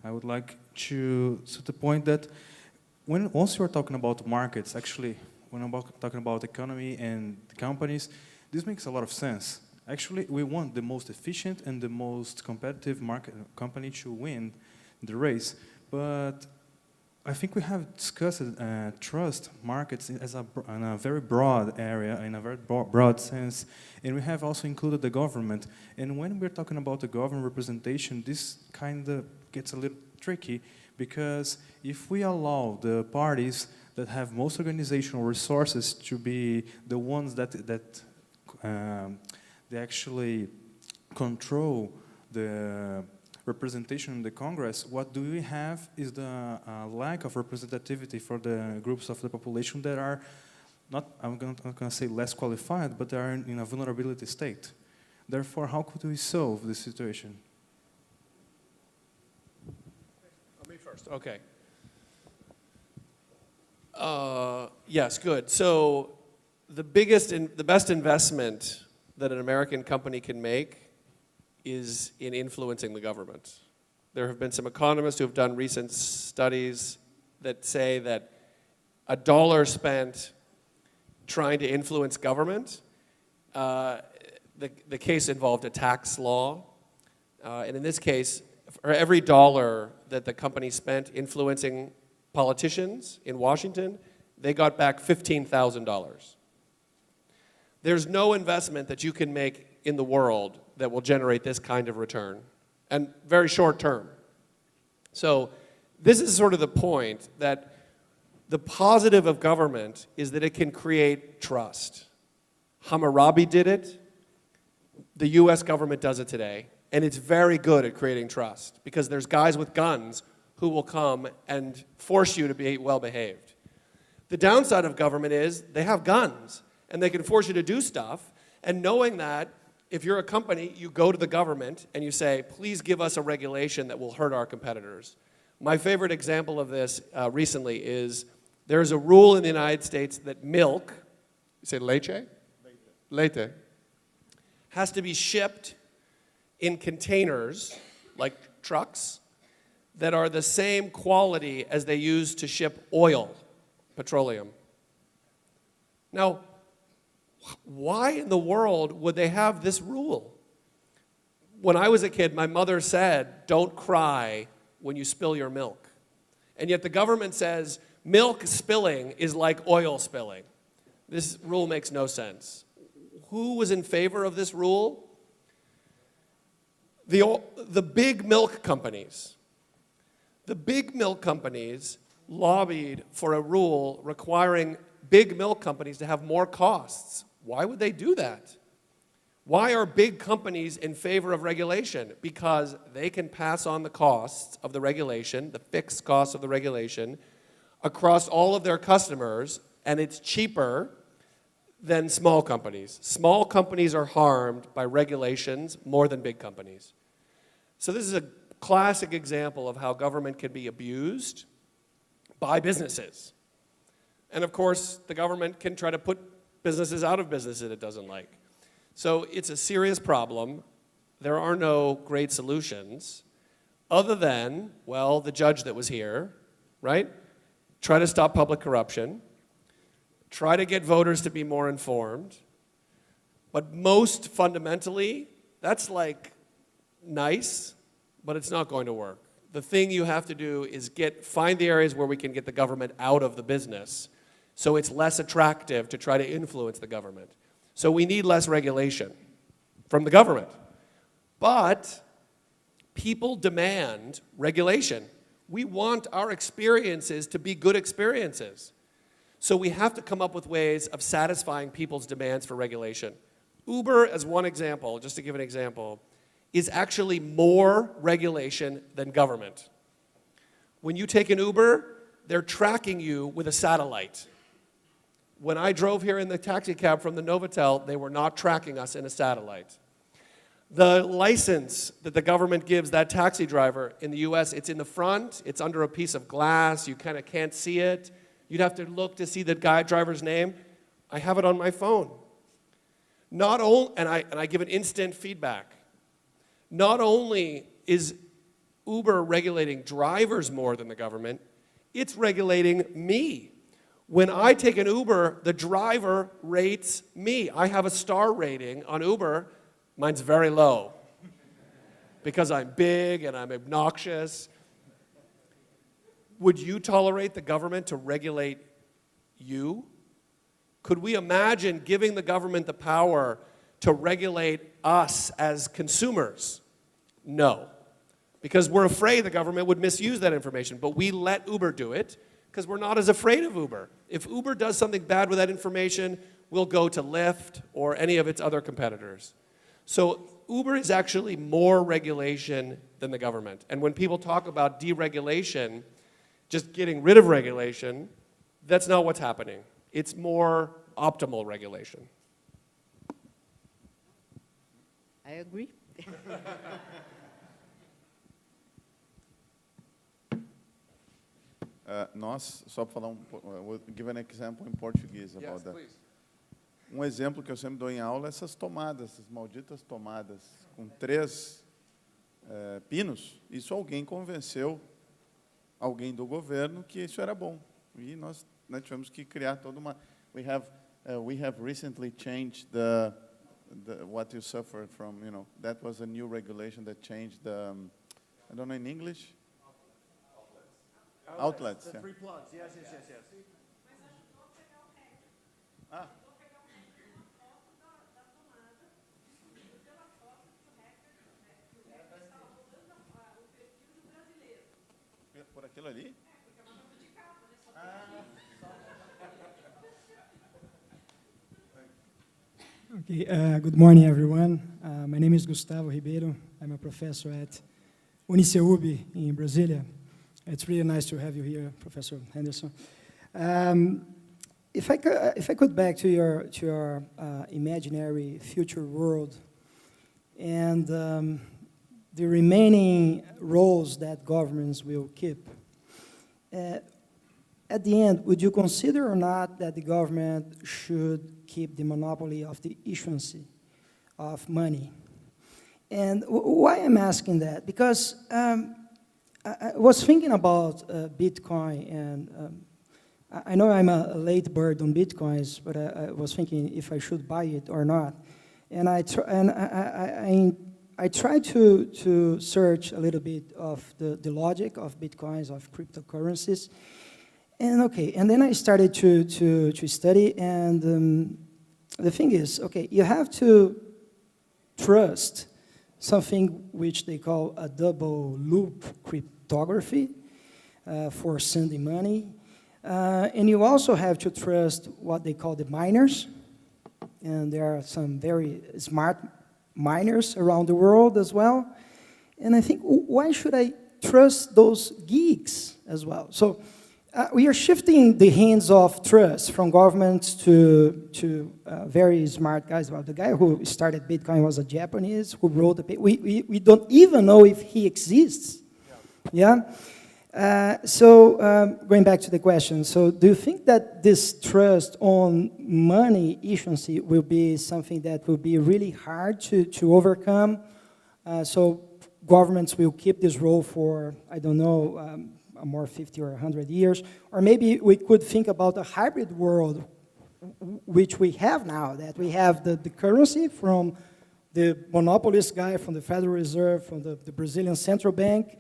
I would like to the point that once you're talking about markets, actually, when I'm talking about economy and companies, this makes a lot of sense. Actually, we want the most efficient and the most competitive company to win the race. But I think we have discussed trust markets in a very broad area, in a very broad sense, and we have also included the government. And when we're talking about the government representation, this kind of gets a little tricky, because if we allow the parties that have most organizational resources to be the ones that they actually control the representation in the Congress, what do we have is the lack of representativity for the groups of the population that are not, I'm not going to say less qualified, but they are in a vulnerability state. Therefore, how could we solve this situation? Me first, okay. Yes, good. So the biggest and the best investment that an American company can make is in influencing the government. There have been some economists who have done recent studies that say that $1 spent trying to influence government, the case involved a tax law, and in this case, for every dollar that the company spent influencing politicians in Washington, they got back $15,000. There's no investment that you can make in the world that will generate this kind of return, and very short term. So this is sort of the point, that the positive of government is that it can create trust. Hammurabi did it. The US government does it today. And it's very good at creating trust, because there's guys with guns who will come and force you to be well behaved. The downside of government is they have guns, and they can force you to do stuff, and knowing that, if you're a company, you go to the government and you say, please give us a regulation that will hurt our competitors. My favorite example of this recently is there's a rule in the United States that milk, you say leche? Leite, has to be shipped in containers, like trucks, that are the same quality as they use to ship oil, petroleum. Now, why in the world would they have this rule? When I was a kid, my mother said, don't cry when you spill your milk. And yet the government says milk spilling is like oil spilling. This rule makes no sense. Who was in favor of this rule? The big milk companies. The big milk companies lobbied for a rule requiring big milk companies to have more costs. Why would they do that? Why are big companies in favor of regulation? Because they can pass on the costs of the regulation, the fixed costs of the regulation, across all of their customers, and it's cheaper than small companies. Small companies are harmed by regulations more than big companies. So this is a classic example of how government can be abused by businesses. And of course, the government can try to put businesses out of business that it doesn't like. So it's a serious problem. There are no great solutions other than, well, the judge that was here, right? Try to stop public corruption. Try to get voters to be more informed. But most fundamentally, that's like nice, but it's not going to work. The thing you have to do is find the areas where we can get the government out of the business so it's less attractive to try to influence the government. So we need less regulation from the government. But people demand regulation. We want our experiences to be good experiences. So we have to come up with ways of satisfying people's demands for regulation. Uber, as one example, just to give an example, is actually more regulation than government. When you take an Uber, they're tracking you with a satellite. When I drove here in the taxi cab from the Novotel, they were not tracking us in a satellite. The license that the government gives that taxi driver in the US, it's in the front, it's under a piece of glass, you kind of can't see it. You'd have to look to see the driver's name. I have it on my phone. Not only, and I give it instant feedback. Not only is Uber regulating drivers more than the government, it's regulating me. When I take an Uber, the driver rates me. I have a star rating on Uber. Mine's very low because I'm big and I'm obnoxious. Would you tolerate the government to regulate you? Could we imagine giving the government the power to regulate us as consumers? No, because we're afraid the government would misuse that information, but we let Uber do it because we're not as afraid of Uber. If Uber does something bad with that information, we'll go to Lyft or any of its other competitors. So Uber is actually more regulation than the government. And when people talk about deregulation, just getting rid of regulation, that's not what's happening. It's more optimal regulation. I agree. Nós, só para falar vou give an example in Portuguese about that. Exemplo que eu sempre dou em aula é essas tomadas, essas malditas tomadas com 3 pinos. Isso alguém convenceu alguém do governo que isso era bom. E nós tivemos que criar toda uma. We have recently changed the what you suffer from. You know, that was a new regulation that changed the. I don't know in English. Outlets. The free plugs. Yes. Ah. Por aquilo ali? Okay, good morning, everyone. My name is Gustavo Ribeiro. I'm a professor at UniCeub in Brasilia. It's really nice to have you here, Professor Henderson. If I could back to your imaginary future world and the remaining roles that governments will keep, at the end, would you consider or not that the government should keep the monopoly of the issuance of money. And why I'm asking that? Because I was thinking about Bitcoin, and I know I'm a late bird on Bitcoins, but I was thinking if I should buy it or not. And I tried to search a little bit of the logic of Bitcoins, of cryptocurrencies. And then I started to study, and the thing is, okay, you have to trust something which they call a double loop cryptography for sending money. And you also have to trust what they call the miners. And there are some very smart miners around the world as well. And I think, why should I trust those geeks as well? So we are shifting the hands of trust from governments to very smart guys. Well, the guy who started Bitcoin was a Japanese who wrote a paper. We don't even know if he exists. Yeah? Going back to the question, so do you think that this trust on money issuance will be something that will be really hard to overcome? So governments will keep this role for, I don't know, more 50 or 100 years? Or maybe we could think about a hybrid world, which we have now, that we have the currency from the monopolist guy, from the Federal Reserve, from the Brazilian Central Bank,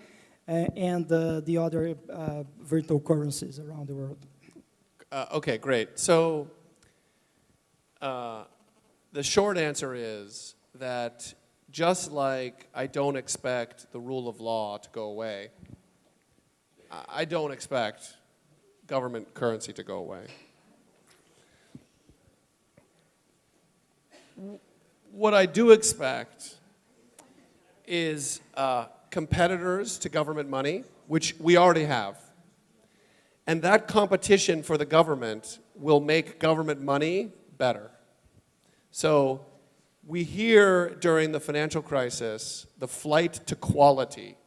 and the other virtual currencies around the world. Okay, great. So the short answer is that just like I don't expect the rule of law to go away, I don't expect government currency to go away. What I do expect is competitors to government money, which we already have. And that competition for the government will make government money better. So we hear during the financial crisis the flight to quality.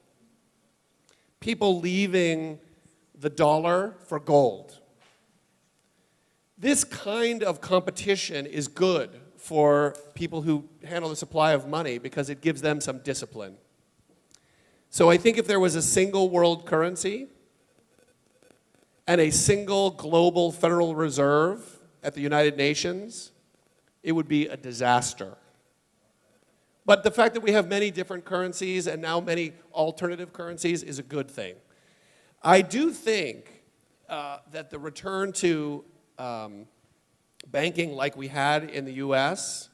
People leaving the dollar for gold. This kind of competition is good for people who handle the supply of money because it gives them some discipline. So I think if there was a single world currency and a single global Federal Reserve at the United Nations, it would be a disaster. But the fact that we have many different currencies and now many alternative currencies is a good thing. I do think that the return to banking like we had in the US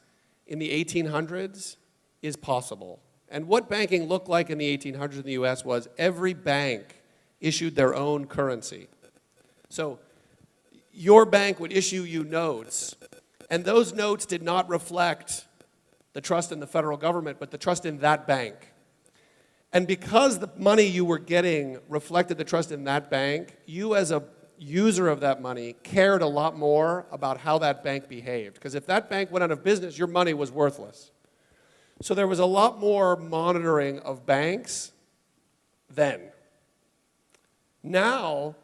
in the 1800s is possible. And what banking looked like in the 1800s in the US was every bank issued their own currency. So your bank would issue you notes, and those notes did not reflect the trust in the federal government, but the trust in that bank. And because the money you were getting reflected the trust in that bank, you as a user of that money cared a lot more about how that bank behaved. Because if that bank went out of business, your money was worthless. So there was a lot more monitoring of banks then. Now,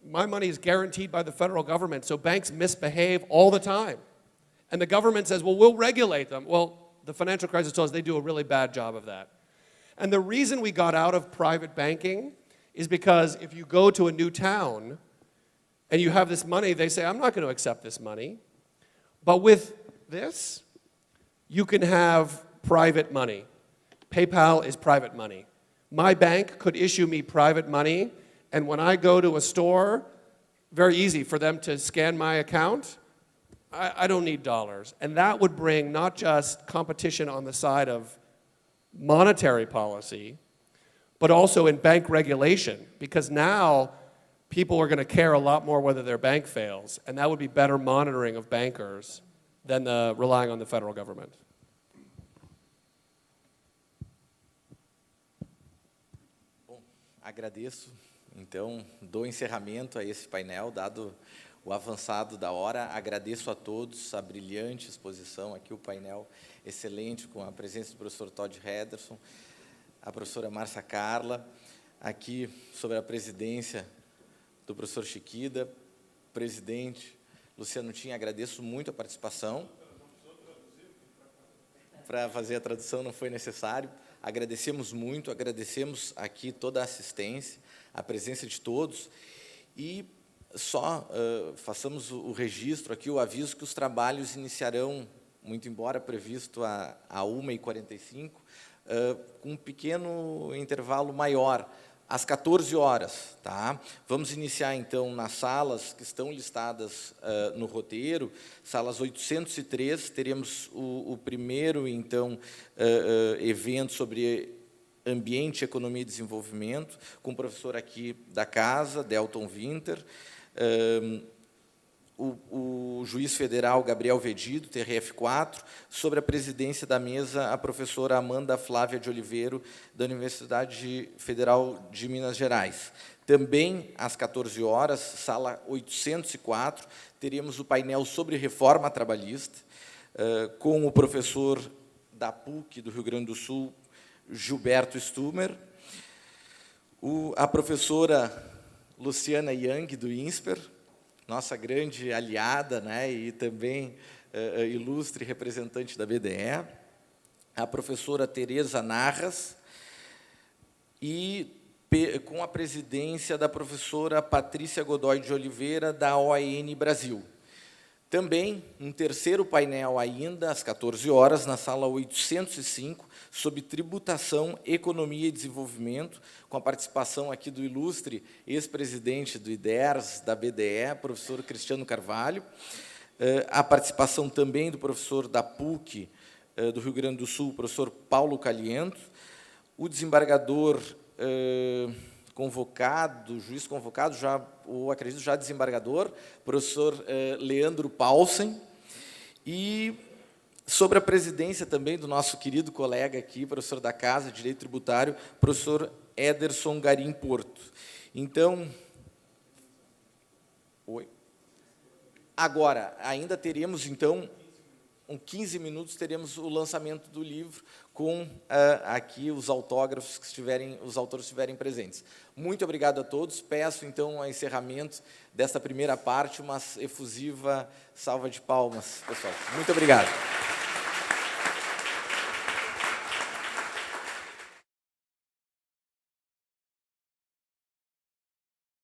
my money is guaranteed by the federal government, so banks misbehave all the time. And the government says, well, we'll regulate them. Well, the financial crisis told us they do a really bad job of that. And the reason we got out of private banking is because if you go to a new town and you have this money, they say, I'm not going to accept this money. But with this, you can have private money. PayPal is private money. My bank could issue me private money, and when I go to a store, very easy for them to scan my account. I don't need dollars. And that would bring not just competition on the side of monetary policy, but also in bank regulation, because now people are going to care a lot more whether their bank fails, and that would be better monitoring of bankers than relying on the federal government. Bom, agradeço, então, dou encerramento a esse painel, dado o avançado da hora. Agradeço a todos a brilhante exposição, aqui o painel excelente, com a presença do professor Todd Henderson, a professora Márcia Carla, aqui sobre a presidência do professor Chiquida, presidente Luciano Tim, agradeço muito a participação. para fazer a tradução, não foi necessário. Agradecemos muito, agradecemos aqui toda a assistência, a presença de todos, e só façamos o registro aqui, o aviso que os trabalhos iniciarão, muito embora previsto a 1h45, com um pequeno intervalo maior, às 14 horas. Tá? Vamos iniciar, então, nas salas que estão listadas no roteiro, salas 803, teremos o primeiro, então, evento sobre ambiente, economia e desenvolvimento, com o professor aqui da casa, Delton Winter, o juiz federal Gabriel Vedido, TRF4, sobre a presidência da mesa, a professora Amanda Flávia de Oliveiro, da Universidade Federal de Minas Gerais. Também, às 14 horas, sala 804, teremos o painel sobre reforma trabalhista, com o professor da PUC do Rio Grande do Sul, Gilberto Stumer, a professora Luciana Yang, do INSPER, nossa grande aliada, né, e também ilustre representante da BDE, a professora Tereza Narras, e com a presidência da professora Patrícia Godoy de Oliveira, da OAN Brasil. Também um terceiro painel ainda, às 14 horas, na sala 805, sobre tributação, economia e desenvolvimento, com a participação aqui do ilustre ex-presidente do IDERS, da BDE, professor Cristiano Carvalho, a participação também do professor da PUC do Rio Grande do Sul, professor Paulo Caliento, o desembargador convocado, juiz convocado, ou acredito já desembargador, professor Leandro Paulsen, e sobre a presidência também do nosso querido colega aqui, professor da Casa, Direito Tributário, professor Ederson Garim Porto. Então, agora, ainda teremos, então, em 15 minutos, teremos o lançamento do livro com aqui os autógrafos, os autores estiverem presentes. Muito obrigado a todos. Peço, então, ao encerramento desta primeira parte, uma efusiva salva de palmas, pessoal. Muito obrigado.